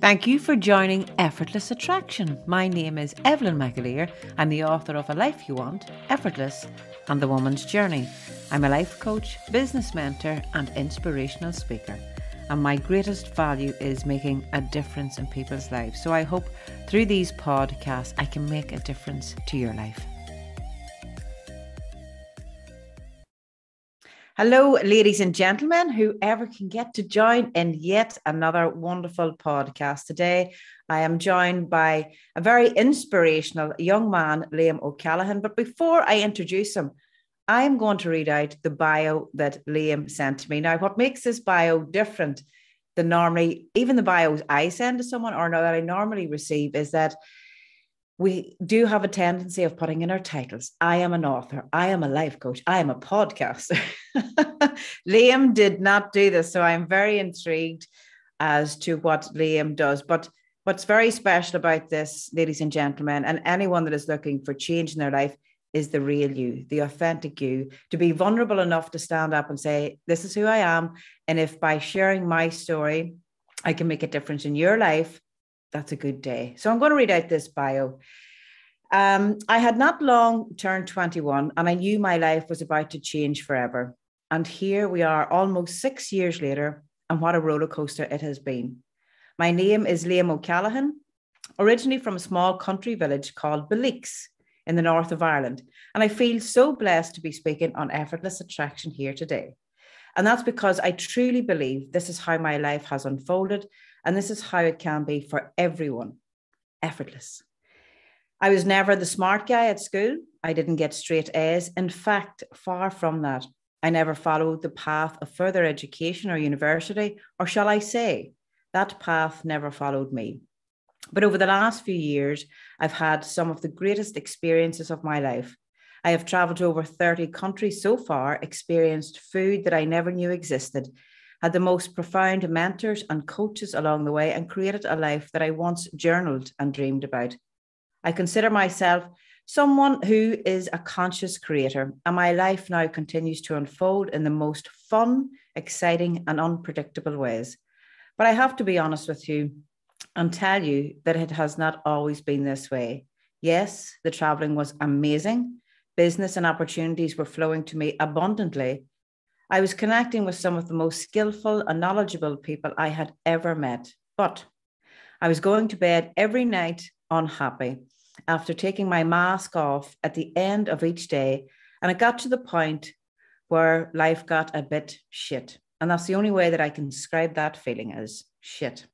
Thank you for joining Effortless Attraction. My name is Evelyn McAleer. I'm the author of A Life You Want, Effortless, and The Woman's Journey. I'm a life coach, business mentor, and inspirational speaker. And my greatest value is making a difference in people's lives. So I hope through these podcasts, I can make a difference to your life. Hello, ladies and gentlemen, whoever can get to join in yet another wonderful podcast. Today, I am joined by a very inspirational young man, Liam O'Callaghan. But before I introduce him, I'm going to read out the bio that Liam sent to me. Now, what makes this bio different than normally, even the bios I send to someone or that I normally receive, is that we do have a tendency of putting in our titles. I am an author. I am a life coach. I am a podcaster. Liam did not do this. So I'm very intrigued as to what Liam does. But what's very special about this, ladies and gentlemen, and anyone that is looking for change in their life, is the real you, the authentic you, to be vulnerable enough to stand up and say, this is who I am. And if by sharing my story, I can make a difference in your life, that's a good day. So I'm going to read out this bio. I had not long turned 21 and I knew my life was about to change forever. And here we are almost 6 years later, and what a roller coaster it has been. My name is Liam O'Callaghan, originally from a small country village called Beleeks in the north of Ireland. And I feel so blessed to be speaking on Effortless Attraction here today. And that's because I truly believe this is how my life has unfolded. And this is how it can be for everyone. Effortless. I was never the smart guy at school. I didn't get straight A's. In fact, far from that. I never followed the path of further education or university, or shall I say, that path never followed me. But over the last few years, I've had some of the greatest experiences of my life. I have traveled to over 30 countries so far, experienced food that I never knew existed, had the most profound mentors and coaches along the way, and created a life that I once journaled and dreamed about. I consider myself someone who is a conscious creator, and my life now continues to unfold in the most fun, exciting, and unpredictable ways. But I have to be honest with you and tell you that it has not always been this way. Yes, the traveling was amazing. Business and opportunities were flowing to me abundantly. I was connecting with some of the most skillful and knowledgeable people I had ever met. But I was going to bed every night unhappy after taking my mask off at the end of each day. And it got to the point where life got a bit shit. And that's the only way that I can describe that feeling, as shit.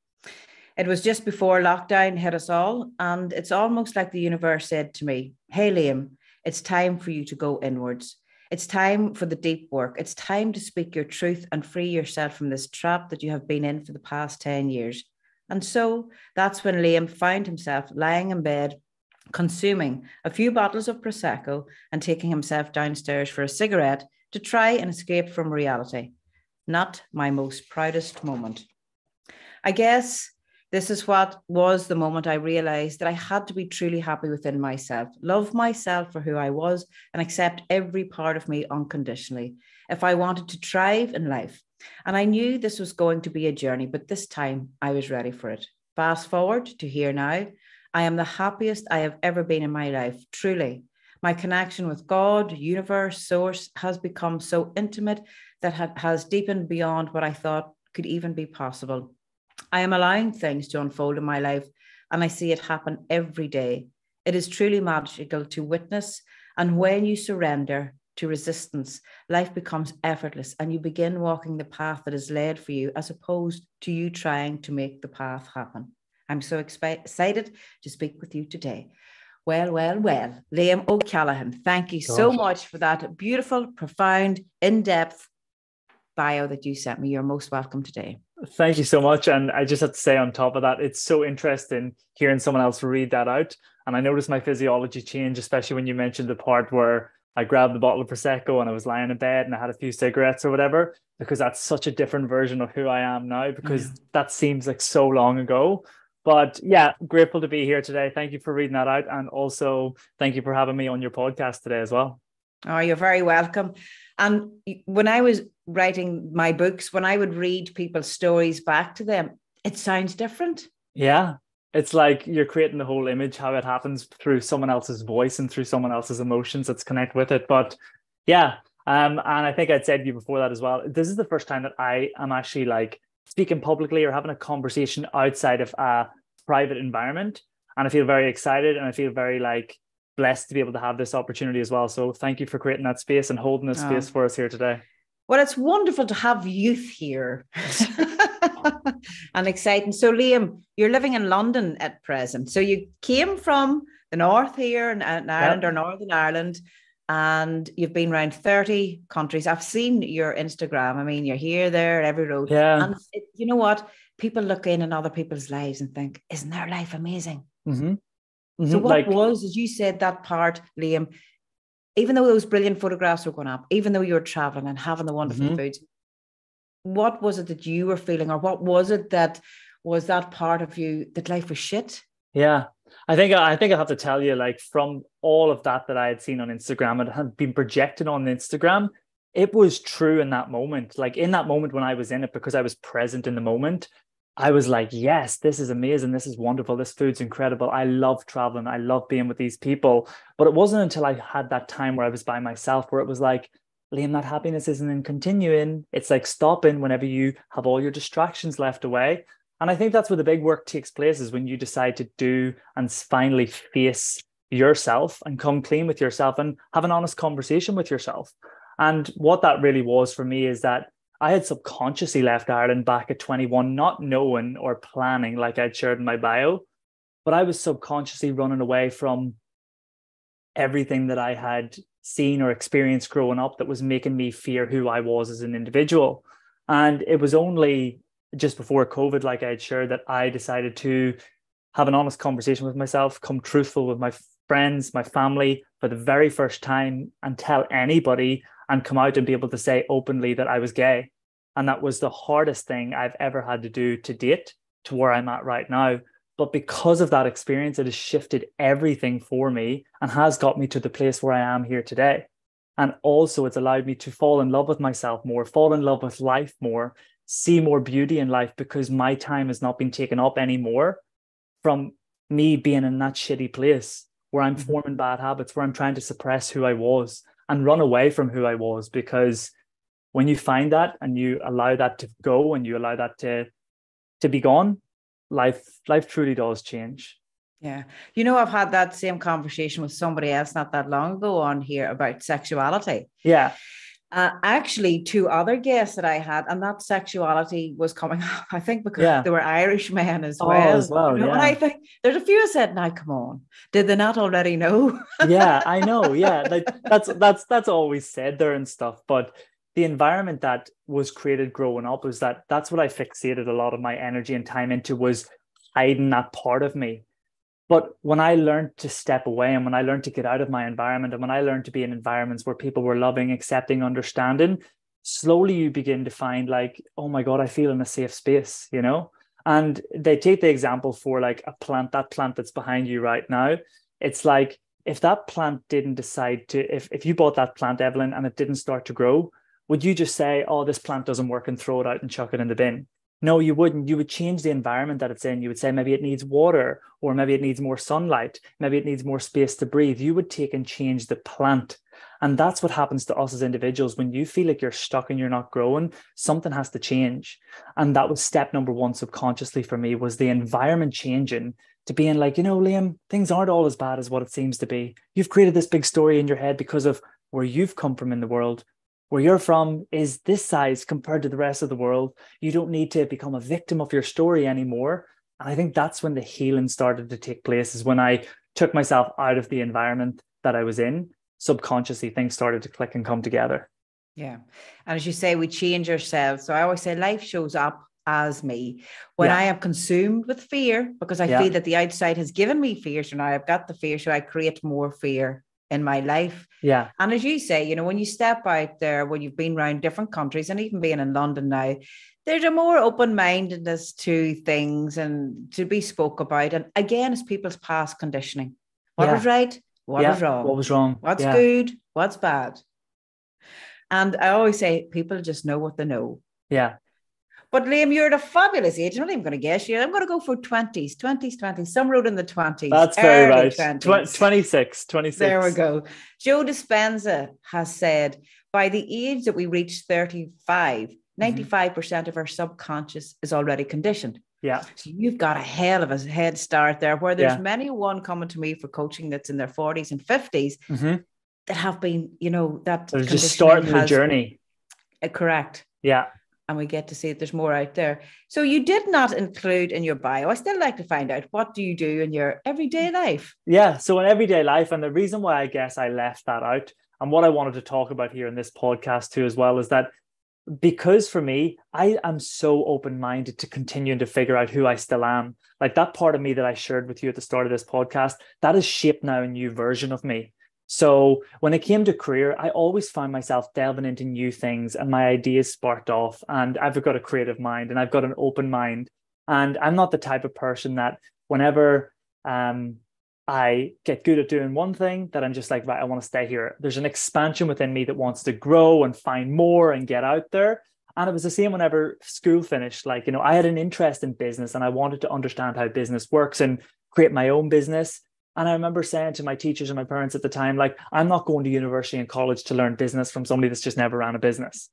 It was just before lockdown hit us all. And it's almost like the universe said to me, hey, Liam, it's time for you to go inwards. It's time for the deep work. It's time to speak your truth and free yourself from this trap that you have been in for the past 10 years. And so that's when Liam found himself lying in bed, consuming a few bottles of Prosecco and taking himself downstairs for a cigarette to try and escape from reality. Not my most proudest moment. I guess this is what was the moment I realized that I had to be truly happy within myself, love myself for who I was, and accept every part of me unconditionally if I wanted to thrive in life. And I knew this was going to be a journey, but this time I was ready for it. Fast forward to here now, I am the happiest I have ever been in my life, truly. My connection with God, universe, source has become so intimate that has deepened beyond what I thought could even be possible. I am allowing things to unfold in my life, and I see it happen every day. It is truly magical to witness, and when you surrender to resistance, life becomes effortless, and you begin walking the path that is led for you, as opposed to you trying to make the path happen. I'm so excited to speak with you today. Well, Liam O'Callaghan, thank you so much for that beautiful, profound, in-depth bio that you sent me. You're most welcome today. Thank you so much. And I just have to say on top of that, it's so interesting hearing someone else read that out. And I noticed my physiology change, especially when you mentioned the part where I grabbed the bottle of Prosecco and I was lying in bed and I had a few cigarettes or whatever, because that's such a different version of who I am now, because that seems like so long ago. But yeah, grateful to be here today. Thank you for reading that out. And also thank you for having me on your podcast today as well. Oh, you're very welcome. And when I was writing my books, when I would read people's stories back to them, it sounds different. Yeah. It's like you're creating the whole image, how it happens through someone else's voice and through someone else's emotions that's connect with it. But yeah, and I think I'd said to you before that as well. This is the first time that I am actually like speaking publicly or having a conversation outside of a private environment. And I feel very excited and I feel very like blessed to be able to have this opportunity as well. So thank you for creating that space and holding this space for us here today. Well, it's wonderful to have youth here and exciting. So, Liam, you're living in London at present. So you came from the north here in Ireland or Northern Ireland, and you've been around 30 countries. I've seen your Instagram. I mean, you're here, there, every road. Yeah. And you know what? People look in other people's lives and think, isn't their life amazing? Mm-hmm. Mm-hmm. So what was, as you said, that part, Liam, even though those brilliant photographs were going up, even though you were traveling and having the wonderful foods, what was it that you were feeling, or what was it that was that part of you that life was shit? Yeah, I think I have to tell you, like, from all of that I had seen on Instagram, it had been projected on Instagram. It was true in that moment. Like in that moment when I was in it, because I was present in the moment, I was like, yes, this is amazing. This is wonderful. This food's incredible. I love traveling. I love being with these people. But it wasn't until I had that time where I was by myself where it was like, Liam, that happiness isn't in continuing. It's like stopping whenever you have all your distractions left away. And I think that's where the big work takes place, is when you decide to do and finally face yourself and come clean with yourself and have an honest conversation with yourself. And what that really was for me is that I had subconsciously left Ireland back at 21, not knowing or planning, like I'd shared in my bio, but I was subconsciously running away from everything that I had seen or experienced growing up that was making me fear who I was as an individual. And it was only just before COVID, like I had shared, that I decided to have an honest conversation with myself, come truthful with my friends, my family for the very first time, and tell anybody and come out and be able to say openly that I was gay. And that was the hardest thing I've ever had to do to date to where I'm at right now. But because of that experience, it has shifted everything for me and has got me to the place where I am here today. And also it's allowed me to fall in love with myself more, fall in love with life more, see more beauty in life, because my time has not been taken up anymore from me being in that shitty place where I'm forming bad habits, where I'm trying to suppress who I was and run away from who I was. Because when you find that and you allow that to go and you allow that to be gone, life truly does change. Yeah. You know, I've had that same conversation with somebody else not that long ago on here about sexuality. Yeah. Actually, two other guests that I had, and that sexuality was coming up, I think, because they were Irish men as well. As well, you know? yeah. And I think there's a few who said, "Now, come on, did they not already know?" Yeah, I know. Yeah, like that's always said there and stuff. But the environment that was created growing up was that's what I fixated a lot of my energy and time into, was hiding that part of me. But when I learned to step away and when I learned to get out of my environment and when I learned to be in environments where people were loving, accepting, understanding, slowly you begin to find like, oh my God, I feel in a safe space, you know? And they take the example for like a plant, that plant that's behind you right now. It's like, if that plant didn't decide to, if you bought that plant, Evelyn, and it didn't start to grow, would you just say, oh, this plant doesn't work and throw it out and chuck it in the bin? No, you wouldn't. You would change the environment that it's in. You would say maybe it needs water, or maybe it needs more sunlight. Maybe it needs more space to breathe. You would take and change the plant. And that's what happens to us as individuals. When you feel like you're stuck and you're not growing, something has to change. And that was step number one subconsciously for me, was the environment changing to being like, you know, Liam, things aren't all as bad as what it seems to be. You've created this big story in your head because of where you've come from in the world. Where you're from is this size compared to the rest of the world. You don't need to become a victim of your story anymore. And I think that's when the healing started to take place, is when I took myself out of the environment that I was in. Subconsciously, things started to click and come together. Yeah. And as you say, we change ourselves. So I always say life shows up as me. When I am consumed with fear, because I feel that the outside has given me fear, so now I've got the fear, so I create more fear in my life. Yeah. And as you say, you know, when you step out there, when you've been around different countries and even being in London now, there's a more open-mindedness to things and to be spoke about. And again, it's people's past conditioning. What was right? What was wrong? What was wrong? What's good? What's bad? And I always say people just know what they know. Yeah. But Liam, you're at a fabulous age. I'm not even going to guess you. I'm going to go for 20s, some road in the 20s. That's very early right. 20s. 26. There we go. Joe Dispenza has said, by the age that we reach 35, 95% of our subconscious is already conditioned. Yeah. So you've got a hell of a head start there, where there's many one coming to me for coaching that's in their 40s and 50s that have been, that they're just starting the journey. Correct. Yeah. And we get to see that there's more out there. So you did not include in your bio. I still like to find out, what do you do in your everyday life? Yeah. So in everyday life, and the reason why I guess I left that out, and what I wanted to talk about here in this podcast too, as well, is that because for me, I am so open-minded to continuing to figure out who I still am. Like that part of me that I shared with you at the start of this podcast, that is shaped now a new version of me. So when it came to career, I always found myself delving into new things and my ideas sparked off, and I've got a creative mind and I've got an open mind. And I'm not the type of person that whenever I get good at doing one thing, that I'm just like, right, I want to stay here. There's an expansion within me that wants to grow and find more and get out there. And it was the same whenever school finished. Like, I had an interest in business and I wanted to understand how business works and create my own business. And I remember saying to my teachers and my parents at the time, like, I'm not going to university and college to learn business from somebody that's just never ran a business.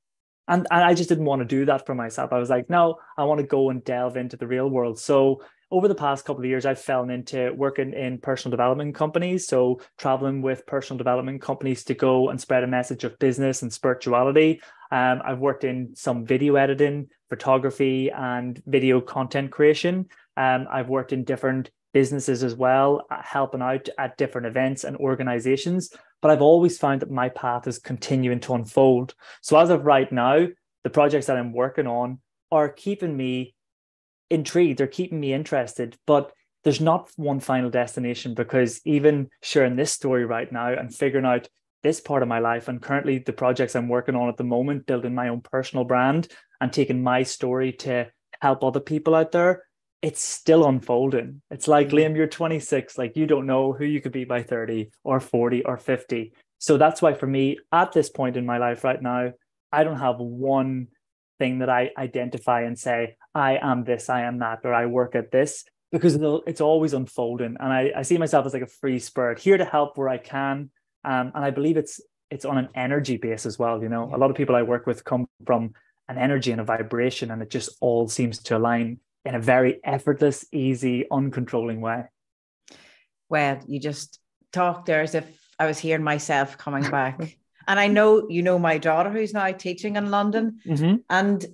And I just didn't want to do that for myself. I was like, no, I want to go and delve into the real world. So over the past couple of years, I've fallen into working in personal development companies. So traveling with personal development companies to go and spread a message of business and spirituality. I've worked in some video editing, photography, and video content creation. I've worked in different businesses as well, helping out at different events and organizations. But I've always found that my path is continuing to unfold. So as of right now, the projects that I'm working on are keeping me intrigued, they're keeping me interested, but there's not one final destination, because even sharing this story right now and figuring out this part of my life, and currently the projects I'm working on at the moment, building my own personal brand and taking my story to help other people out there, it's still unfolding. It's like, Liam, you're 26, like you don't know who you could be by 30 or 40 or 50. So that's why for me, at this point in my life right now, I don't have one thing that I identify and say, I am this, I am that, or I work at this, because it's always unfolding. And I see myself as like a free spirit, here to help where I can. And I believe it's on an energy base as well. A lot of people I work with come from an energy and a vibration, and it just all seems to align in a very effortless, easy, uncontrolling way. Well, you just talked there as if I was hearing myself coming back. And I know, my daughter who's now teaching in London. And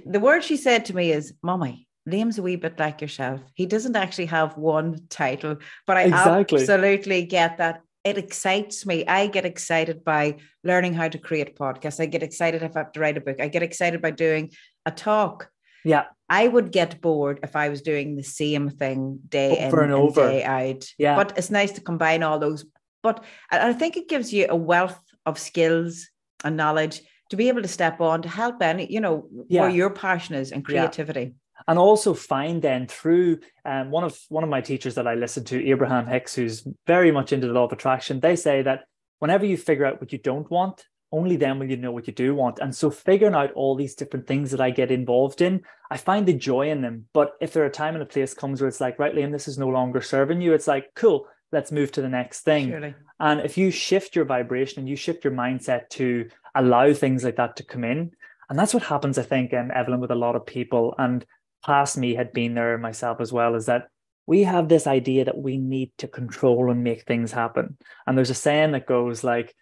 the word she said to me is, Mommy, Liam's a wee bit like yourself. He doesn't actually have one title, but I absolutely get that. It excites me. I get excited by learning how to create podcasts. I get excited if I have to write a book. I get excited by doing a talk. Yeah. I would get bored if I was doing the same thing day over in and day out. Yeah. But it's nice to combine all those. But I think it gives you a wealth of skills and knowledge to be able to step on to help any, where your passion is and creativity. Yeah. And also find then through one of my teachers that I listened to, Abraham Hicks, who's very much into the law of attraction, they say that whenever you figure out what you don't want, only then will you know what you do want. And so figuring out all these different things that I get involved in, I find the joy in them. But if there a time and a place comes where it's like, right, Liam, this is no longer serving you, it's like, cool, let's move to the next thing. Surely. And if you shift your vibration and you shift your mindset to allow things like that to come in, and that's what happens, I think, Evelyn, with a lot of people, and past me had been there myself as well, is that we have this idea that we need to control and make things happen. And there's a saying that goes like,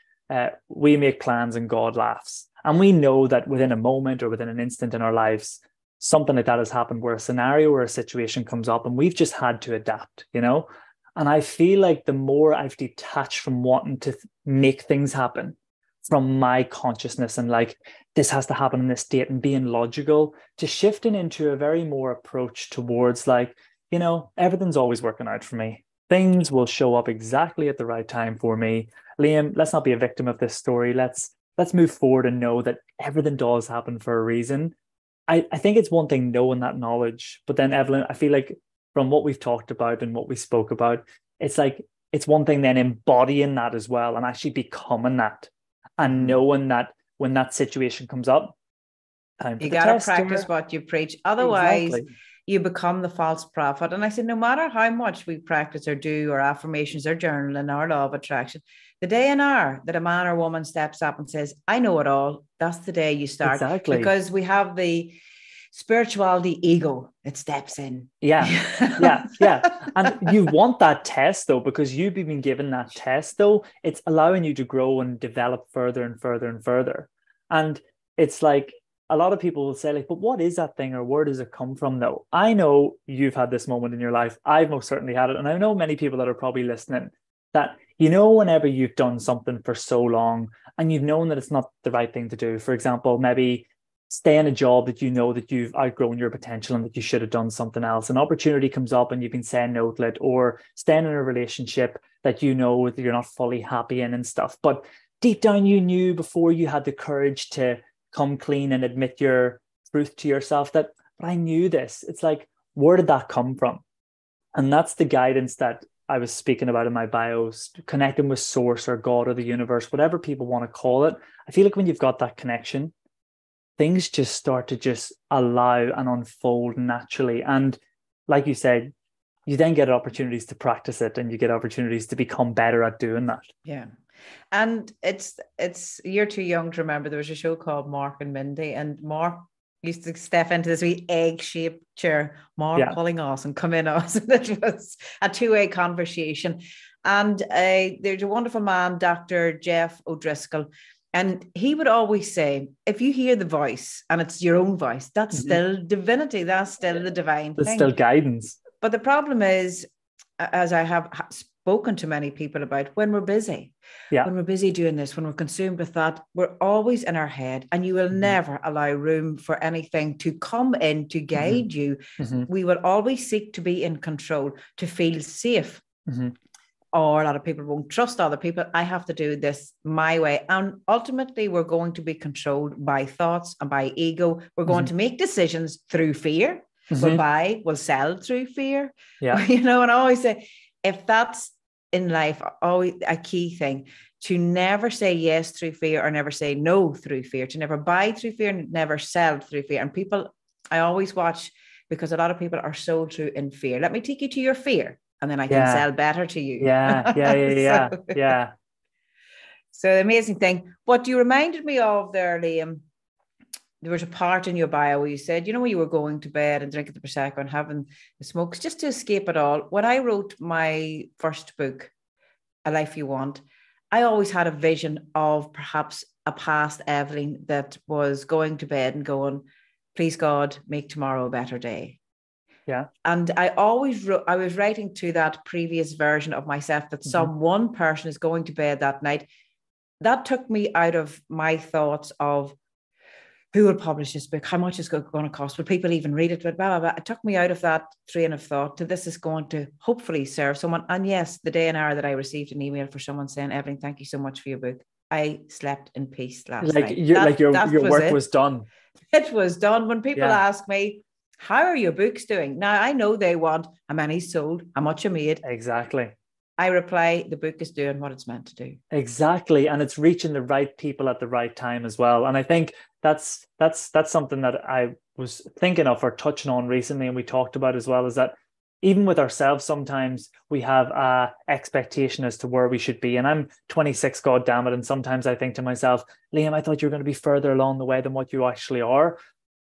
we make plans and God laughs. And we know that within a moment or within an instant in our lives, something like that has happened, where a scenario or a situation comes up and we've just had to adapt, And I feel like the more I've detached from wanting to make things happen from my consciousness and like, this has to happen in this date, and being logical, to shifting into a very more approach towards like, everything's always working out for me. Things will show up exactly at the right time for me. Liam, let's not be a victim of this story. Let's move forward and know that everything does happen for a reason. I think it's one thing knowing that knowledge, but then Evelyn, I feel like from what we've talked about and what we spoke about, it's like, it's one thing then embodying that as well and actually becoming that, and knowing that when that situation comes up, Time for You the got to tester. practice what you preach. Otherwise, Exactly. you become the false prophet. And I said, no matter how much we practice or do our affirmations or journaling or law of attraction, the day and hour that a man or woman steps up and says, I know it all, that's the day you start. Exactly. Because we have the spirituality ego that steps in. Yeah. And you want that test though, because you've been given that test though. It's allowing you to grow and develop further and further and further. And it's like, a lot of people will say, like, but what is that thing, or where does it come from though? I know you've had this moment in your life. I've most certainly had it. And I know many people that are probably listening that, whenever you've done something for so long and you've known that it's not the right thing to do, for example, maybe stay in a job that that you've outgrown your potential and that you should have done something else. An opportunity comes up and you've been saying no to it, or staying in a relationship that that you're not fully happy in and stuff. But deep down, you knew before you had the courage to come clean and admit your truth to yourself that, but I knew this. It's like, where did that come from? And that's the guidance that I was speaking about in my bios, connecting with source or God or the universe, whatever people want to call it. I feel like when you've got that connection, things just start to just allow and unfold naturally. And like you said, you then get opportunities to practice it, and you get opportunities to become better at doing that. Yeah. And it's you're too young to remember, there was a show called Mark and Mindy, and Mark used to step into this wee egg-shaped chair, Mark calling us and come in us. And it was a two-way conversation. And there's a wonderful man, Dr. Jeff O'Driscoll, and he would always say, if you hear the voice and it's your own voice, that's still divinity. That's still the divine thing. It's still guidance. But the problem is, as I have spoken to many people about, when we're busy, when we're busy doing this, when we're consumed with that, we're always in our head, and you will never allow room for anything to come in to guide you. We will always seek to be in control, to feel safe. Or a lot of people won't trust other people. I have to do this my way. And ultimately, we're going to be controlled by thoughts and by ego. We're going to make decisions through fear. We'll buy, we'll sell through fear. And I always say, if that's in life, always a key thing, to never say yes through fear or never say no through fear, to never buy through fear and never sell through fear. And people, I always watch, because a lot of people are sold through in fear. Let me take you to your fear, and then I can sell better to you. So the amazing thing. What you reminded me of there, Liam, there was a part in your bio where you said, when you were going to bed and drinking the Prosecco and having the smokes just to escape it all. When I wrote my first book, A Life You Want, I always had a vision of perhaps a past Evelyn that was going to bed and going, please God, make tomorrow a better day. Yeah. And I always I was writing to that previous version of myself that some one person is going to bed that night. That took me out of my thoughts of who will publish this book, how much is it going to cost, will people even read it, blah, blah, blah. It took me out of that train of thought to, this is going to hopefully serve someone. And yes, the day and hour that I received an email for someone saying, Evelyn, thank you so much for your book, I slept in peace last night. Your work was done. It was done. When people ask me, how are your books doing? Now, I know they want how many sold, how much you made. Exactly. I reply, the book is doing what it's meant to do. Exactly. And it's reaching the right people at the right time as well. And I think that's something that I was thinking of or touching on recently, and we talked about as well, is that even with ourselves, sometimes we have a expectation as to where we should be. And I'm 26, God damn it. And sometimes I think to myself, Liam, I thought you were going to be further along the way than what you actually are.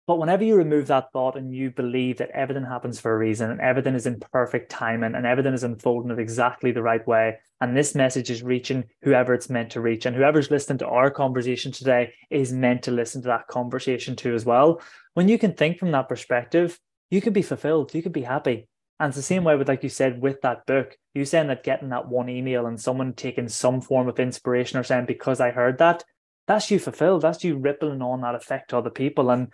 But whenever you remove that thought and you believe that everything happens for a reason and everything is in perfect timing and everything is unfolding in exactly the right way, and this message is reaching whoever it's meant to reach, and whoever's listening to our conversation today is meant to listen to that conversation too as well. When you can think from that perspective, you can be fulfilled, you can be happy. And it's the same way with, like you said, with that book, you saying that getting that one email and someone taking some form of inspiration or saying, because I heard that, that's you fulfilled, that's you rippling on that effect to other people. And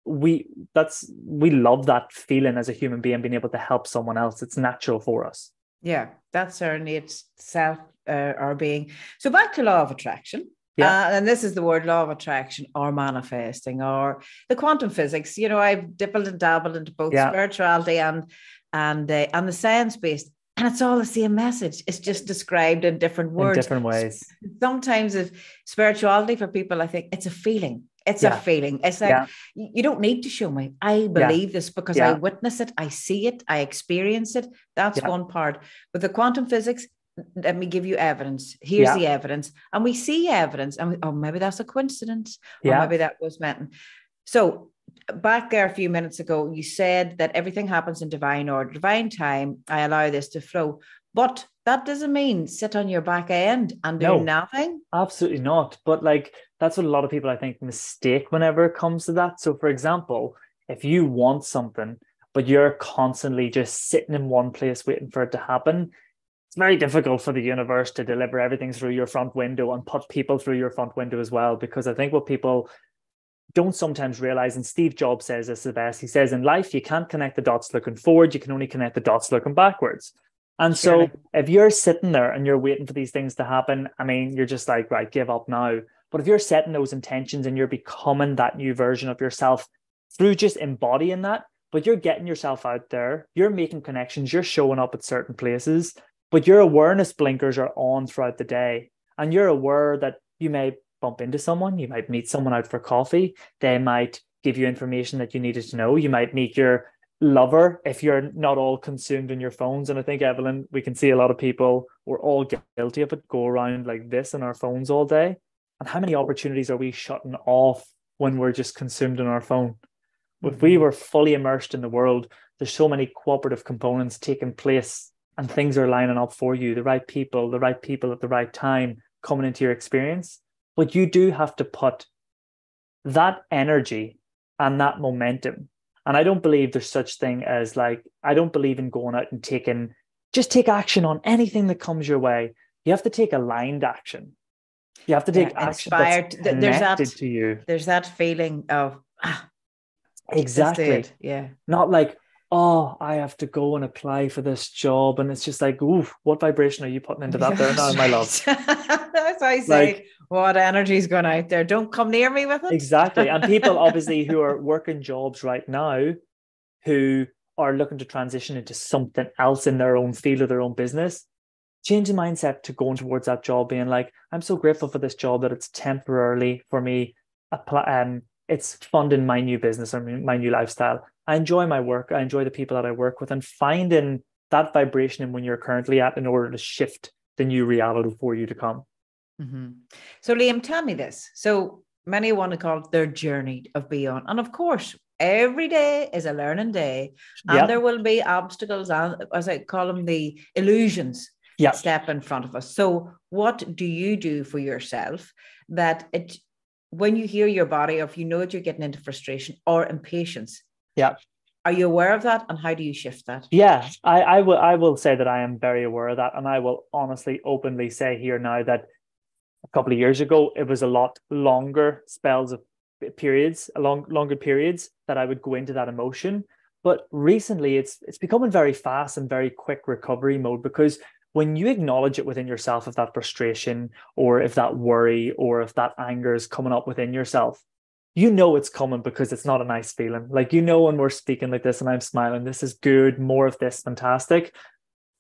we love that feeling as a human being, being able to help someone else. It's natural for us. Yeah, that's our innate self, our being. So back to law of attraction. And this is the word law of attraction, or manifesting, or the quantum physics. I've dibbled and dabbled into both spirituality and the science-based, and it's all the same message. It's just described in different words, in different ways. Sometimes if spirituality for people, I think it's a feeling. It's a feeling. It's like, Yeah. you don't need to show me. I believe this because I witness it. I see it. I experience it. That's one part. With the quantum physics, let me give you evidence. Here's the evidence. And we see evidence. And maybe that's a coincidence. Or maybe that was meant. So back there a few minutes ago, you said that everything happens in divine order, divine time. I allow this to flow. But that doesn't mean sit on your back end and do nothing. Absolutely not. But like, that's what a lot of people, I think, mistake whenever it comes to that. So for example, if you want something, but you're constantly just sitting in one place waiting for it to happen, it's very difficult for the universe to deliver everything through your front window and put people through your front window as well. Because I think what people don't sometimes realize, and Steve Jobs says this the best, he says, in life, you can't connect the dots looking forward, you can only connect the dots looking backwards. And so if you're sitting there and you're waiting for these things to happen, I mean, you're just like, right, give up now. But if you're setting those intentions and you're becoming that new version of yourself through just embodying that, but you're getting yourself out there, you're making connections, you're showing up at certain places, but your awareness blinkers are on throughout the day. And you're aware that you may bump into someone, you might meet someone out for coffee, they might give you information that you needed to know, you might meet your lover if you're not all consumed in your phones. And I think, Evelyn, we can see a lot of people, we're all guilty of it, go around like this in our phones all day. And how many opportunities are we shutting off when we're just consumed in our phone? If we were fully immersed in the world, there's so many cooperative components taking place and things are lining up for you, the right people at the right time coming into your experience. But you do have to put that energy and that momentum. And I don't believe there's such thing as like, I don't believe in going out and just take action on anything that comes your way. You have to take aligned action. You have to take action that's connected to you. There's that feeling of, exactly. Not like, oh, I have to go and apply for this job. And it's just like, ooh, what vibration are you putting into that there now, my love? That's why I say, like, what energy is going out there? Don't come near me with it. Exactly. And people obviously who are working jobs right now, who are looking to transition into something else in their own field or their own business, change the mindset to going towards that job being like, I'm so grateful for this job that it's temporarily for me. It's funding my new business or my new lifestyle. I enjoy my work. I enjoy the people that I work with, and finding that vibration in when you're currently at in order to shift the new reality for you to come. So Liam, tell me this. So many want to call it their journey of beyond. And of course, every day is a learning day, and there will be obstacles, and as I call them, the illusions that step in front of us. So what do you do for yourself that when you hear your body, or if you know that you're getting into frustration or impatience, are you aware of that, and how do you shift that? Yeah, I will say that I am very aware of that, and I will honestly, openly say here now that a couple of years ago, it was a lot longer spells of periods, longer periods that I would go into that emotion. But recently, it's becoming very fast and very quick recovery mode, because when you acknowledge it within yourself, if that frustration or if that worry or if that anger is coming up within yourself, you know it's coming, because it's not a nice feeling. Like, you know, when we're speaking like this and I'm smiling, this is good, more of this, fantastic.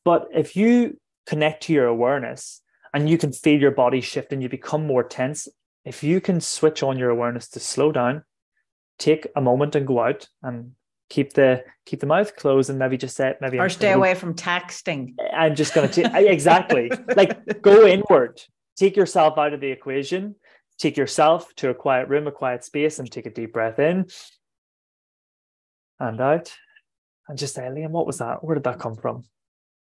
But if you connect to your awareness and you can feel your body shift and you become more tense, if you can switch on your awareness to slow down, take a moment and go out and keep the mouth closed and maybe just say, or stay away from texting. I'm just going to exactly, like, go inward, take yourself out of the equation, take yourself to a quiet room, a quiet space, and take a deep breath in and out, and just say, Liam, what was that? Where did that come from?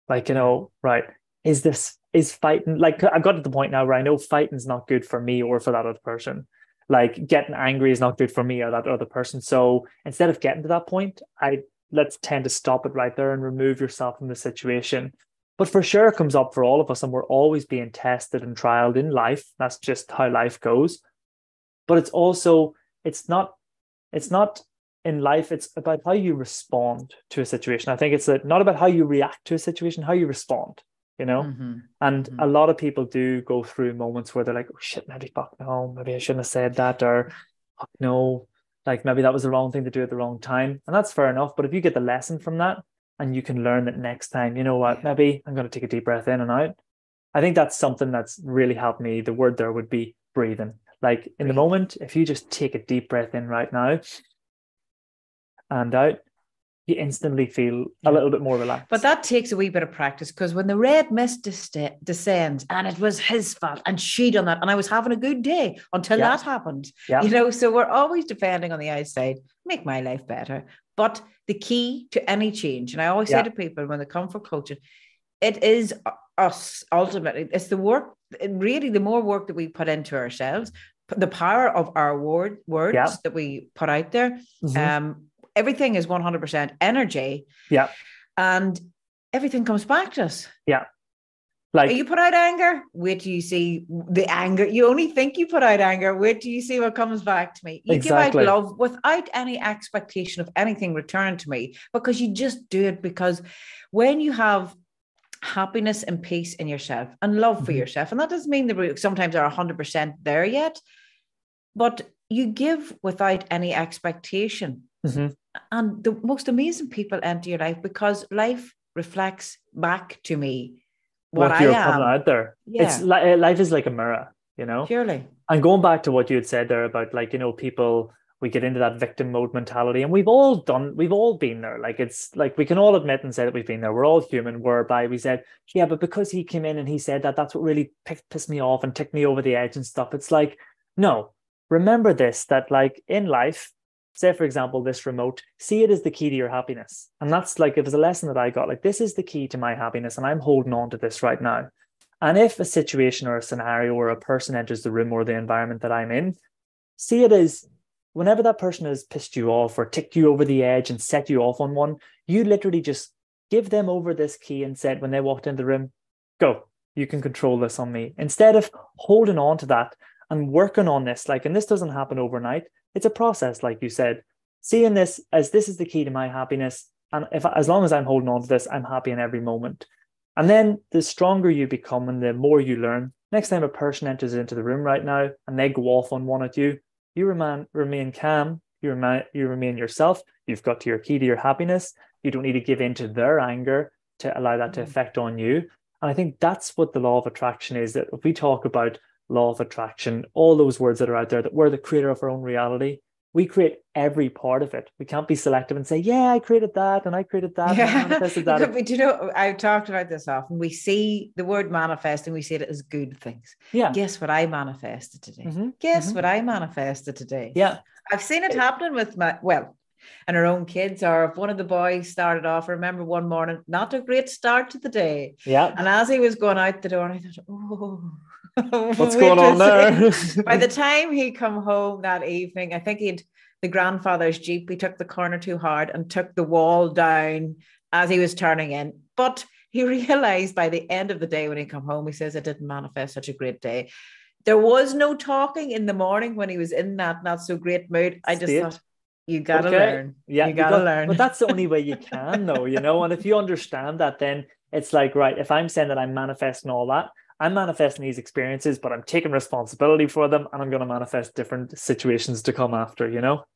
Like, you know, right, is fighting, like, I've got to the point now where I know fighting's not good for me or for that other person. Like, getting angry is not good for me or that other person. So instead of getting to that point, let's tend to stop it right there and remove yourself from the situation. But for sure, it comes up for all of us, and we're always being tested and trialed in life. That's just how life goes. But it's also, it's not in life, it's about how you respond to a situation. I think it's not about how you react to a situation, how you respond, you know? And a lot of people do go through moments where they're like, oh shit, maybe fuck no, maybe I shouldn't have said that, or fuck no, like maybe that was the wrong thing to do at the wrong time. And that's fair enough. But if you get the lesson from that, and you can learn that next time, you know what, maybe I'm going to take a deep breath in and out. I think that's something that's really helped me. The word there would be breathing. Like in the moment, if you just take a deep breath in right now and out, you instantly feel a little bit more relaxed. But that takes a wee bit of practice, because when the red mist descends, and it was his fault and she done that, and I was having a good day until that happened, so we're always depending on the outside, make my life better. But the key to any change, and I always say to people when they come for coaching, it is us ultimately. It's the work, really, the more work that we put into ourselves, the power of our words that we put out there. Everything is 100% energy. Yeah. And everything comes back to us. Yeah. Like you put out anger, wait till you see the anger. You only think you put out anger, wait till you see what comes back to me. You give out love without any expectation of anything returned to me, because you just do it. Because when you have happiness and peace in yourself and love for yourself, and that doesn't mean that we sometimes are 100% there yet, but you give without any expectation. And the most amazing people enter your life, because life reflects back to me what you're putting out there. It's life is like a mirror, Purely. And going back to what you had said there about, like, people, we get into that victim mode mentality, and we've all been there. Like, it's like we can all admit and say that we've been there. We're all human, whereby we said, yeah, but because he came in and he said that's what really pissed me off and ticked me over the edge and stuff. It's like, no, remember this, that like in life, say, for example, this remote, see it as the key to your happiness. And that's like, it was a lesson that I got, like, this is the key to my happiness, and I'm holding on to this right now. And if a situation or a scenario or a person enters the room or the environment that I'm in, see it as, whenever that person has pissed you off or ticked you over the edge and set you off on one, you literally just give them over this key and said, when they walked into the room, go, you can control this on me. Instead of holding on to that and working on this, like, and this doesn't happen overnight. It's a process, like you said, seeing this as this is the key to my happiness. And as long as I'm holding on to this, I'm happy in every moment. And then the stronger you become and the more you learn, next time a person enters into the room right now and they go off on one at you, you remain calm, you remain yourself. You've got to your key to your happiness. You don't need to give in to their anger to allow that to affect on you. And I think that's what the law of attraction is, that if we talk about law of attraction, all those words that are out there, that we're the creator of our own reality. We create every part of it. We can't be selective and say, yeah, I created that and I created that. And I manifested that. But, I've talked about this often. We see the word manifest and we see it as good things. Yeah. Guess what I manifested today? Guess what I manifested today? Yeah. I've seen it happening with and our own kids. Or if one of the boys started off, I remember one morning, not a great start to the day. Yeah. And as he was going out the door, I thought, oh, what's going on there? By the time he come home that evening, I think the grandfather's Jeep, he took the corner too hard and took the wall down as he was turning in. But he realized by the end of the day, when he come home, he says, I didn't manifest such a great day. There was no talking in the morning when he was in that not so great mood. I just thought, you got to learn. Yeah, you got to learn. But that's the only way you can, though, and if you understand that, then it's like, right, if I'm saying that I'm manifesting all that, I'm manifesting these experiences, but I'm taking responsibility for them, and I'm going to manifest different situations to come after,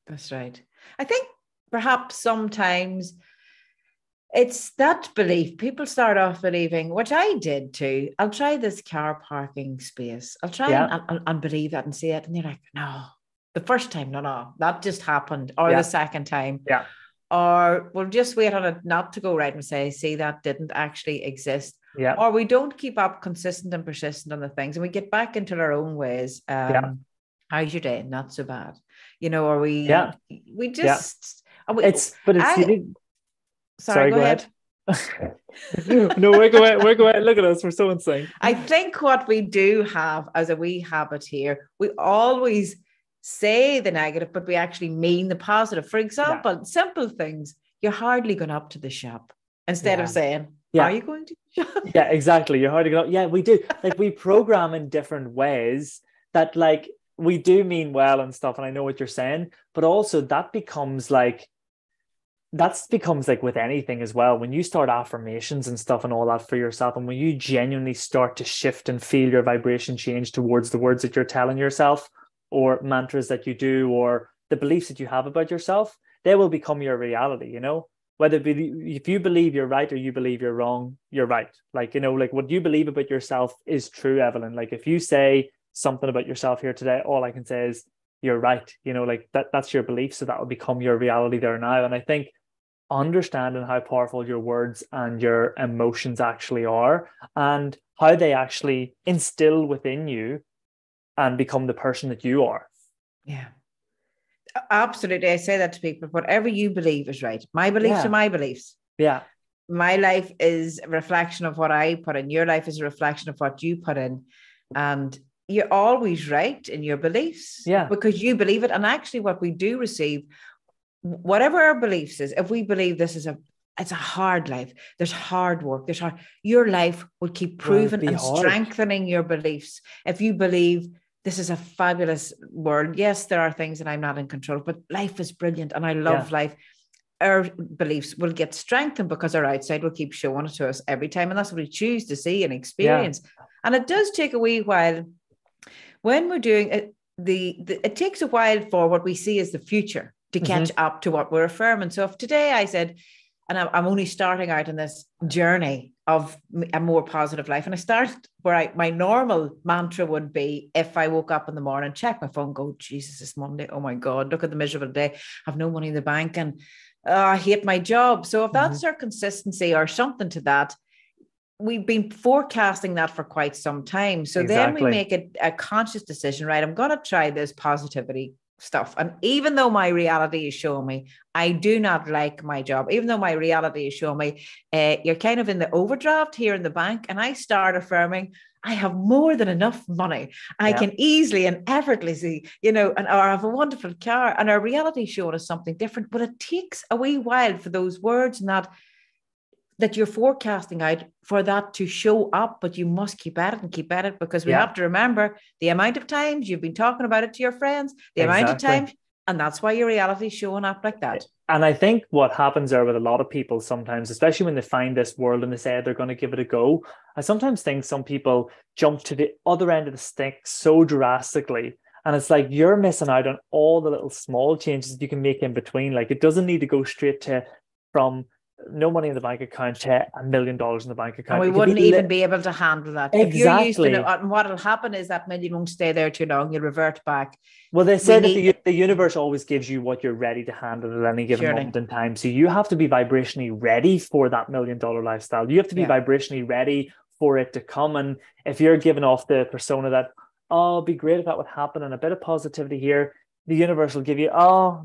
That's right. I think perhaps sometimes it's that belief. People start off believing, which I did too. I'll try this car parking space. I'll try and believe that and see it. And you're like, no. The first time, no, that just happened. Or the second time. Yeah. Or we'll just wait on it not to go right and say, see, that didn't actually exist. Yeah. Or we don't keep up consistent and persistent on the things, and we get back into our own ways. How's your day? Not so bad. Or we just Sorry, go ahead. No, we're going. Look at us. We're so insane. I think what we do have as a wee habit here, we always say the negative, but we actually mean the positive. For example, simple things. You're hardly going up to the shop instead of saying, are you going to the shop? Yeah, exactly. You're hardly going up. Yeah, we do. Like, we program in different ways that, like, we do mean well and stuff. And I know what you're saying, but also that becomes like with anything as well. When you start affirmations and stuff and all that for yourself, and when you genuinely start to shift and feel your vibration change towards the words that you're telling yourself, or mantras that you do, or the beliefs that you have about yourself, they will become your reality, whether it be, if you believe you're right or you believe you're wrong, you're right. Like, like what you believe about yourself is true, Evelyn. Like, if you say something about yourself here today, all I can say is you're right. You know, like that's your belief. So that will become your reality there now. And I think understanding how powerful your words and your emotions actually are, and how they actually instill within you and become the person that you are. Yeah, absolutely. I say that to people. Whatever you believe is right. My beliefs are my beliefs. Yeah. My life is a reflection of what I put in. Your life is a reflection of what you put in. And you're always right in your beliefs because you believe it. And actually what we do receive, whatever our beliefs is, if we believe this is it's a hard life, there's hard work, your life will keep proving and strengthening your beliefs. If you believe this is a fabulous world, yes, there are things that I'm not in control, but life is brilliant and I love life. Our beliefs will get strengthened because our outside will keep showing it to us every time. And that's what we choose to see and experience. Yeah. And it does take a wee while when we're doing it. It takes a while for what we see as the future to catch up to what we're affirming. So if today I said, and I'm only starting out in this journey of a more positive life, and I started where my normal mantra would be, if I woke up in the morning, check my phone, go, Jesus, it's Monday. Oh my God, look at the miserable day. I've no money in the bank and I hate my job. So if that's our consistency or something to that, we've been forecasting that for quite some time. So then we make a conscious decision, right? I'm going to try this positivity stuff. And even though my reality is showing me, I do not like my job, even though my reality is showing me, you're kind of in the overdraft here in the bank. And I start affirming, I have more than enough money. I can easily and effortlessly, or I have a wonderful car, and our reality showing us something different. But it takes a wee while for those words that you're forecasting out for that to show up, but you must keep at it because we have to remember the amount of times you've been talking about it to your friends, the amount of times, and that's why your reality is showing up like that. And I think what happens there with a lot of people sometimes, especially when they find this world and they say they're going to give it a go, I sometimes think some people jump to the other end of the stick so drastically. And it's like you're missing out on all the little small changes you can make in between. Like it doesn't need to go straight from no money in the bank account to $1 million in the bank account. And we wouldn't even be able to handle that. Exactly. If you're used to it, and what will happen is that million won't stay there too long. You'll revert back. Well, they say that the universe always gives you what you're ready to handle at any given moment in time. So you have to be vibrationally ready for that $1 million lifestyle. You have to be vibrationally ready for it to come. And if you're giving off the persona that, oh, it'd be great if that would happen and a bit of positivity here, the universe will give you,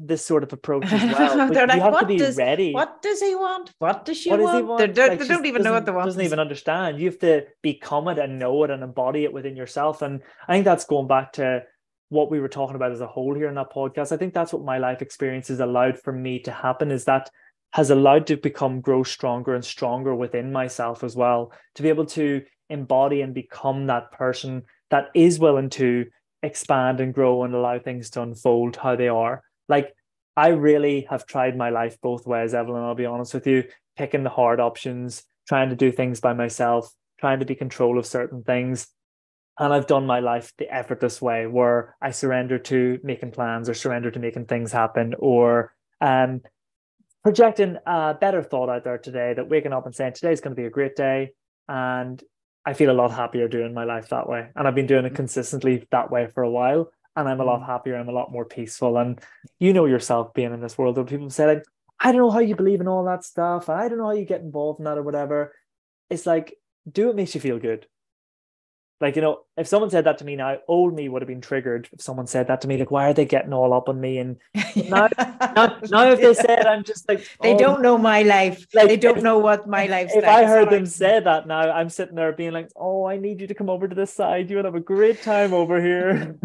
this sort of approach as well. They're like, you have to be ready. What does he want? What does she want? They don't even know what they want. Doesn't even understand. You have to become it and know it and embody it within yourself. And I think that's going back to what we were talking about as a whole here in that podcast. I think that's what my life experience has allowed for me to happen, is that has allowed to grow stronger and stronger within myself as well, to be able to embody and become that person that is willing to expand and grow and allow things to unfold how they are. Like I really have tried my life both ways, Evelyn, I'll be honest with you, picking the hard options, trying to do things by myself, trying to be in control of certain things. And I've done my life the effortless way, where I surrender to making plans or surrender to making things happen, or projecting a better thought out there today, that waking up and saying today's going to be a great day. And I feel a lot happier doing my life that way. And I've been doing it consistently that way for a while. And I'm a lot happier. I'm a lot more peaceful. And you know yourself being in this world where people say, like, I don't know how you believe in all that stuff. I don't know how you get involved in that or whatever. It's like, do what makes you feel good. Like, if someone said that to me now, old me would have been triggered. If someone said that to me, like, why are they getting all up on me? And now if they said, I'm just like, they don't know my life. Like, they don't know what my life's like. If I heard them say that now, I'm sitting there being like, oh, I need you to come over to this side. You would have a great time over here.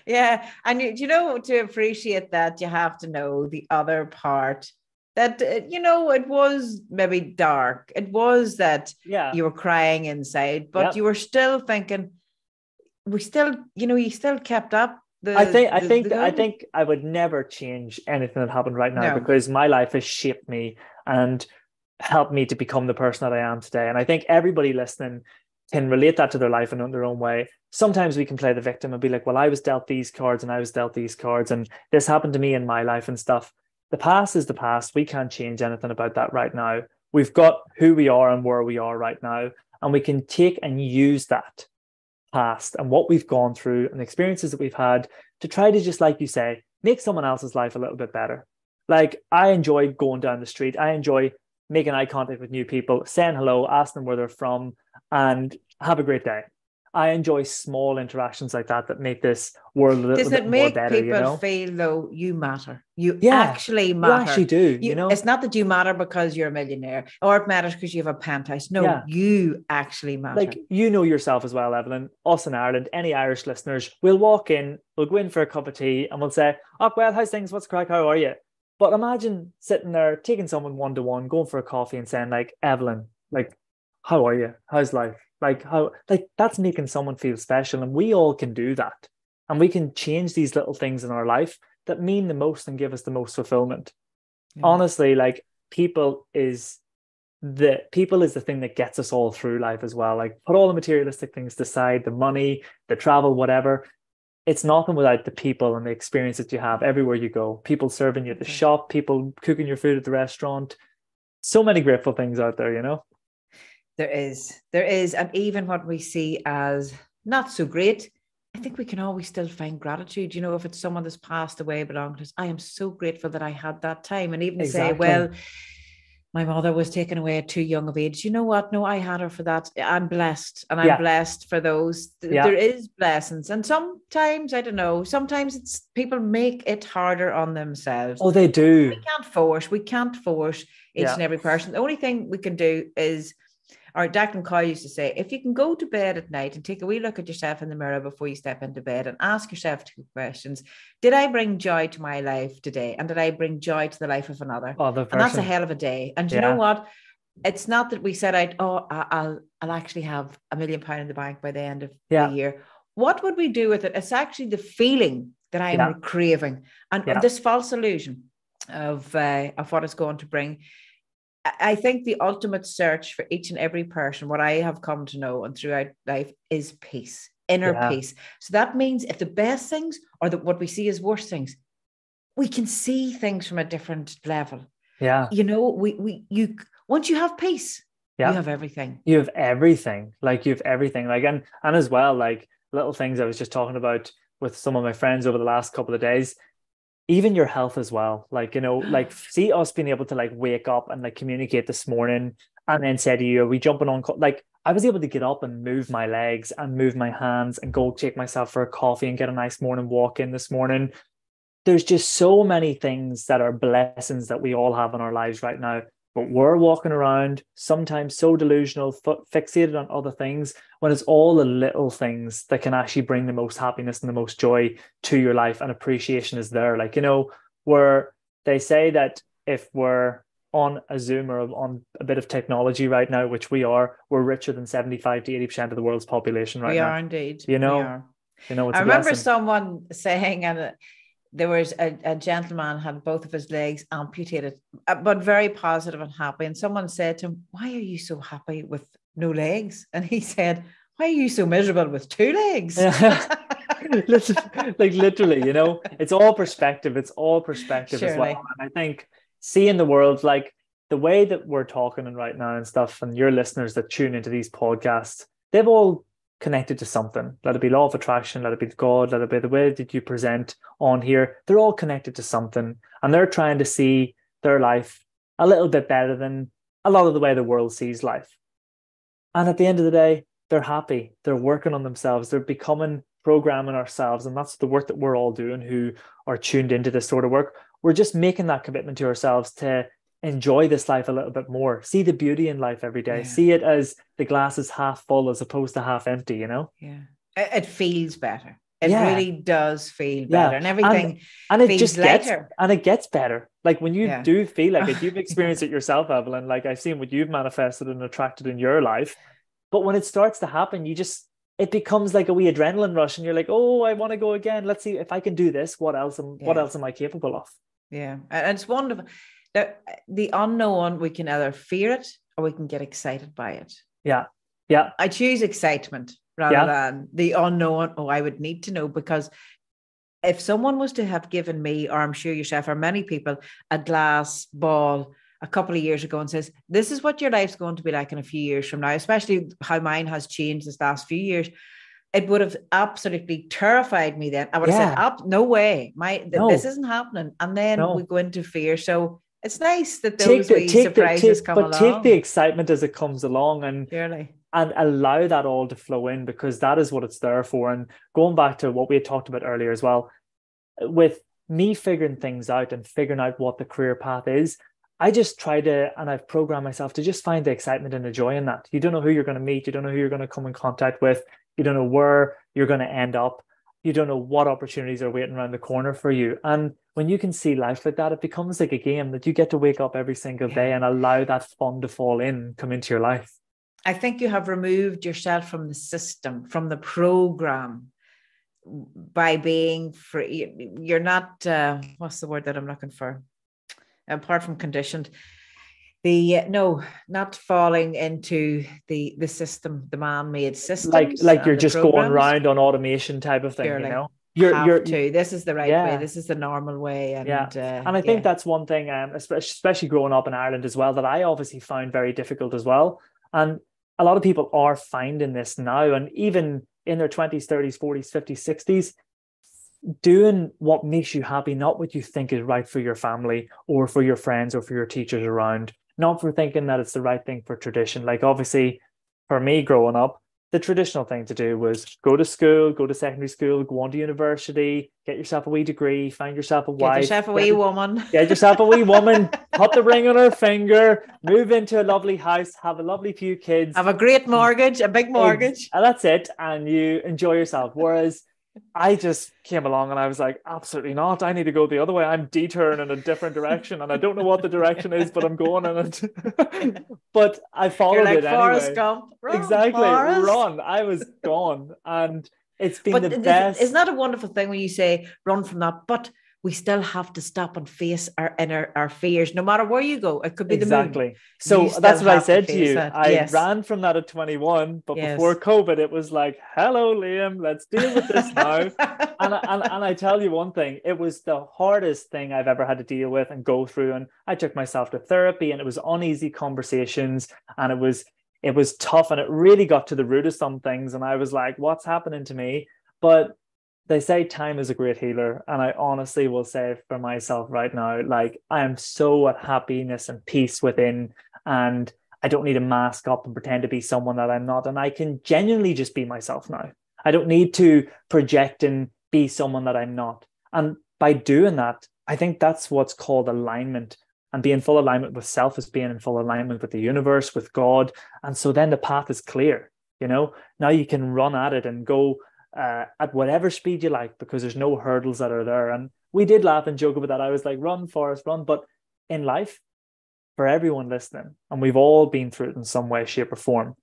Yeah. And to appreciate that, you have to know the other part. That, it was maybe dark. It was that you were crying inside, but you were still thinking, you still kept up. I think I would never change anything that happened right now, because my life has shaped me and helped me to become the person that I am today. And I think everybody listening can relate that to their life in their own way. Sometimes we can play the victim and be like, well, I was dealt these cards and I was dealt these cards and this happened to me in my life and stuff. The past is the past. We can't change anything about that right now. We've got who we are and where we are right now. And we can take and use that past and what we've gone through and the experiences that we've had to try to, just like you say, make someone else's life a little bit better. Like, I enjoy going down the street. I enjoy making eye contact with new people, saying hello, asking them where they're from, and have a great day. I enjoy small interactions like that that make this world a little Does it bit more make better, you people know? feel though you matter? You Yeah, actually you actually matter. do, you know? It's not that you matter because you're a millionaire or it matters because you have a penthouse. No, Yeah. you actually matter. Like, you know yourself as well, Evelyn, us in Ireland, any Irish listeners, we'll walk in, we'll go in for a cup of tea and we'll say, oh, well, how's things? What's crack? How are you? But imagine sitting there, taking someone one-to-one, going for a coffee and saying, like, Evelyn, like, how are you? How's life? Like, how, like, that's making someone feel special. And we all can do that. And we can change these little things in our life that mean the most and give us the most fulfillment. Yeah. Honestly, like, people is the thing that gets us all through life as well. Like, put all the materialistic things aside, the money, the travel, whatever. It's nothing without the people and the experience that you have everywhere you go. People serving you at the shop, people cooking your food at the restaurant. So many grateful things out there, you know? There is. And even what we see as not so great, I think we can always still find gratitude. You know, if it's someone that's passed away belonging to us, I am so grateful that I had that time. And even say, well, my mother was taken away at too young of age. You know what? No, I had her for that. I'm blessed. And I'm blessed for those. There is blessings. And sometimes, I don't know, sometimes it's people make it harder on themselves. Oh, they do. We can't force each and every person. The only thing we can do is, or Declan Coyle used to say, if you can go to bed at night and take a wee look at yourself in the mirror before you step into bed and ask yourself 2 questions. Did I bring joy to my life today? And did I bring joy to the life of another? And that's a hell of a day. And you know what? It's not that we set out, I'll actually have £1 million in the bank by the end of the year. What would we do with it? It's actually the feeling that I'm craving. And this false illusion of what it's going to bring. I think the ultimate search for each and every person, what I have come to know and throughout life, is peace, inner peace. So that means if the best things or what we see as worst things, we can see things from a different level. Yeah. You know, you once you have peace, you have everything. You have everything. Like, you have everything. Like, and as well, like, little things I was just talking about with some of my friends over the last couple of days. Even your health as well. Like, you know, like, see us being able to, like, wake up and, like, communicate this morning and then say to you, are we jumping on? Like, I was able to get up and move my legs and move my hands and go take myself for a coffee and get a nice morning walk in this morning. There's just so many things that are blessings that we all have in our lives right now. But we're walking around sometimes so delusional, fixated on other things, when it's all the little things that can actually bring the most happiness and the most joy to your life, and appreciation is there. Like, you know, where they say that if we're on a Zoom or on a bit of technology right now, which we are, we're richer than 75 to 80% of the world's population right now. We are indeed. You know, we are. You know, I remember someone saying, and there was a gentleman had both of his legs amputated, but very positive and happy. And someone said to him, why are you so happy with no legs? And he said, why are you so miserable with 2 legs? Like, literally, you know, it's all perspective. It's all perspective as well. And I think seeing the world, like the way that we're talking right now and stuff, and your listeners that tune into these podcasts, they've all connected to something. Let it be law of attraction, let it be God, let it be the way that you present on here. They're all connected to something, and they're trying to see their life a little bit better than a lot of the way the world sees life. And at the end of the day, they're happy. They're working on themselves. They're programming ourselves. And that's the work that we're all doing who are tuned into this sort of work. We're just making that commitment to ourselves to enjoy this life a little bit more. See the beauty in life every day. See it as the glass is half full as opposed to half empty, you know? Yeah. It feels better. It really does feel better. And everything and it just lighter. It gets better. Like, when you do feel like it, you've experienced it yourself, Evelyn. Like, I've seen what you've manifested and attracted in your life. But when it starts to happen, it becomes like a wee adrenaline rush, and you're like, oh, I want to go again. Let's see if I can do this. What else am I capable of? Yeah. And it's wonderful. The unknown, we can either fear it or we can get excited by it. Yeah. Yeah. I choose excitement rather than the unknown. Oh, I would need to know, because if someone was to have given me, or I'm sure yourself or many people, a glass ball a couple of years ago and says, this is what your life's going to be like in a few years from now, especially how mine has changed this last few years, it would have absolutely terrified me then. I would have said, no way, this isn't happening. And then we go into fear. So it's nice that those wee surprises come along. Take the excitement as it comes along and Surely. And allow that all to flow in, because that is what it's there for. And going back to what we had talked about earlier as well, with me figuring things out and figuring out what the career path is, I just try to, and I've programmed myself to just find the excitement and the joy in that. You don't know who you're going to meet. You don't know who you're going to come in contact with. You don't know where you're going to end up. You don't know what opportunities are waiting around the corner for you. And when you can see life like that, it becomes like a game that you get to wake up every single day and allow that fun to fall in, come into your life. I think you have removed yourself from the system, from the program, by being free. You're not, what's the word that I'm looking for? Apart from conditioned, not falling into the system, the man-made system. Like you're just going around on automation type of thing, Purely. you know? This is the right way. This is the normal way. And and I think that's one thing, especially growing up in Ireland as well, that I obviously found very difficult as well. And a lot of people are finding this now, and even in their 20s, 30s, 40s, 50s, 60s, doing what makes you happy, not what you think is right for your family or for your friends or for your teachers around, not for thinking that it's the right thing for tradition. Like obviously for me growing up, the traditional thing to do was go to school, go to secondary school, go on to university, get yourself a wee degree, find yourself a wife. Get yourself a wee woman. Get yourself a wee woman, put the ring on her finger, move into a lovely house, have a lovely few kids. Have a great mortgage, a big mortgage. And that's it. And you enjoy yourself. Whereas I just came along and I was like, absolutely not. I need to go the other way. I'm detouring in a different direction. And I don't know what the direction is, but I'm going in it. But I followed it anyway. Forrest Gump. Exactly. Run. I was gone. And it's been the best. Isn't that a wonderful thing when you say run from that? But we still have to stop and face our fears, no matter where you go. It could be the moon. So that's what I said to you. I ran from that at 21, but before COVID, it was like, hello, Liam, let's deal with this now. and I tell you one thing, it was the hardest thing I've ever had to deal with and go through. And I took myself to therapy, and it was uneasy conversations, and it was tough, and it really got to the root of some things. And I was like, what's happening to me? But they say time is a great healer. And I honestly will say for myself right now, like I am so at happiness and peace within, and I don't need to mask up and pretend to be someone that I'm not. And I can genuinely just be myself now. I don't need to project and be someone that I'm not. And by doing that, I think that's what's called alignment. And being full alignment with self is being in full alignment with the universe, with God. And so then the path is clear, you know. Now you can run at it and go at whatever speed you like, because there's no hurdles that are there. And we did laugh and joke about that. I was like, run, Forrest, run. But in life, for everyone listening, and we've all been through it in some way, shape, or form,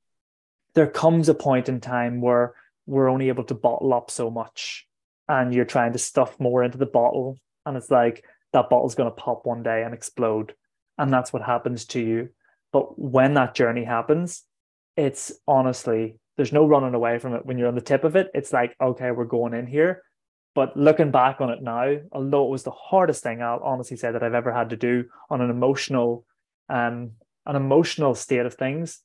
there comes a point in time where we're only able to bottle up so much, and you're trying to stuff more into the bottle, and it's like that bottle's going to pop one day and explode, and that's what happens to you. But when that journey happens, it's honestly, there's no running away from it. When you're on the tip of it, it's like, okay, we're going in here. But looking back on it now, although it was the hardest thing, I'll honestly say, that I've ever had to do on an emotional state of things,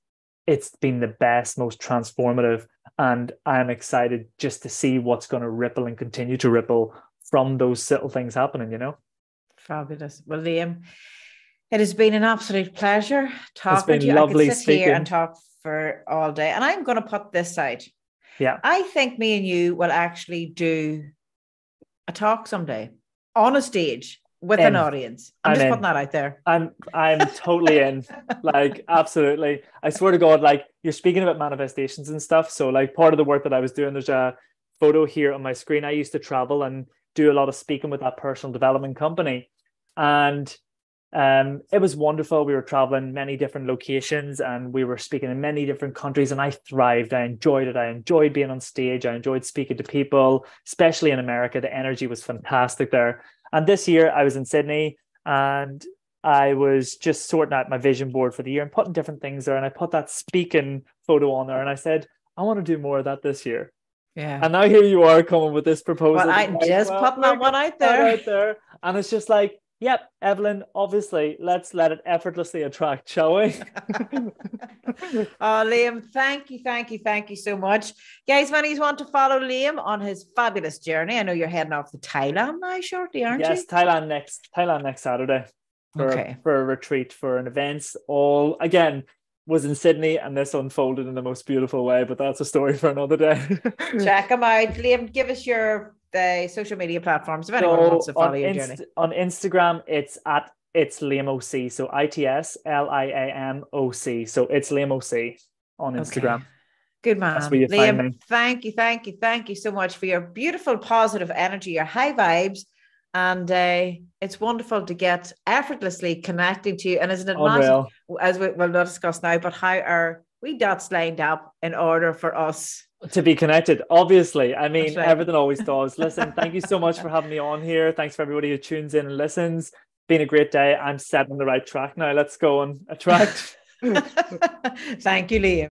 it's been the best, most transformative. And I'm excited just to see what's going to ripple and continue to ripple from those little things happening, you know? Fabulous. Well, Liam, it has been an absolute pleasure talking to you. Lovely I could sit speaking here and talk for all day. And I'm going to put this out. Yeah. I think me and you will actually do a talk someday on a stage with an audience. I'm just putting that out there. I'm totally in. Like, absolutely. I swear to God, like, you're speaking about manifestations and stuff. So like, part of the work that I was doing, there's a photo here on my screen. I used to travel and do a lot of speaking with that personal development company. And it was wonderful. We were traveling many different locations, and we were speaking in many different countries, and I thrived. I enjoyed it. I enjoyed being on stage. I enjoyed speaking to people, especially in America. The energy was fantastic there. And this year I was in Sydney, and I was just sorting out my vision board for the year and putting different things there. And I put that speaking photo on there, and I said, I want to do more of that this year. Yeah. And now here you are coming with this proposal. Well, I'm just putting that one out there. And it's just like, Yep, Evelyn, obviously, let's let it effortlessly attract, shall we? Oh, Liam, thank you so much. Guys, when you want to follow Liam on his fabulous journey, I know you're heading off to Thailand now shortly, aren't you? Yes, Thailand next Saturday for a retreat, for an event. All, again, was in Sydney, and this unfolded in the most beautiful way, but that's a story for another day. Check him out. Liam, give us your social media platforms if anyone wants to follow your journey. On Instagram, it's Liam OC. So ITSLIAMOC. So it's Liam OC on Instagram. Okay. Good man. That's where you Liam, find me. thank you so much for your beautiful positive energy, your high vibes. And it's wonderful to get effortlessly connecting to you. And isn't it massive, as we'll not discuss now, but how are we dots lined up in order for us to be connected? Obviously, I mean, right. Everything always does. Listen, thank you so much for having me on here. Thanks for everybody who tunes in and listens. Been a great day. I'm set on the right track now. Let's go and attract. Thank you, Liam.